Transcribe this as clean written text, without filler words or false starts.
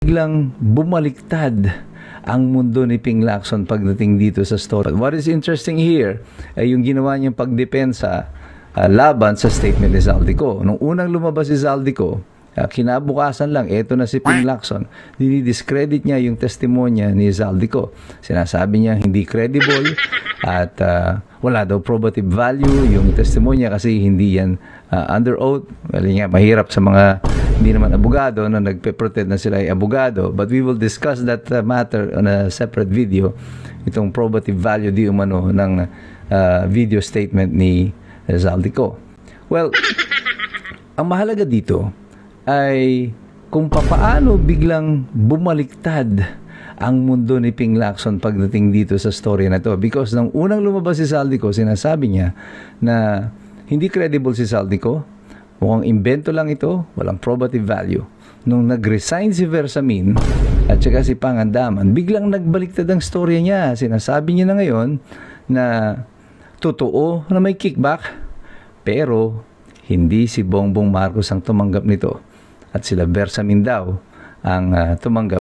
biglang bumaliktad ang mundo ni Ping Lacson pagdating dito sa story. What is interesting here ay yung ginawa niyang pagdepensa laban sa statement ni Zaldico. Nung unang lumabas si Zaldico, kinabukasan lang, eto na si Ping Lacson, dinidiscredit niya yung testimonya ni Zaldico. Sinasabi niya hindi credible at wala daw probative value yung testimonya kasi hindi yan under oath. Well, nga, mahirap sa mga hindi naman abogado na nagpe-pretend na sila ay abogado. But we will discuss that matter on a separate video. Itong probative value di umano ng video statement ni Zaldico. Well, ang mahalaga dito ay kung papaano biglang bumaliktad ang mundo ni Ping Lacson pagdating dito sa story na to. Because nung unang lumabas si Zaldico, sinasabi niya na hindi credible si Zaldico, mukhang invento lang ito, walang probative value. Nung nag-resign si Versamin at saka si Pangandaman, biglang nagbaliktad ang storya niya. Sinasabi niya na ngayon na totoo na may kickback, pero hindi si Bongbong Marcos ang tumanggap nito at sila Versamin daw ang tumanggap.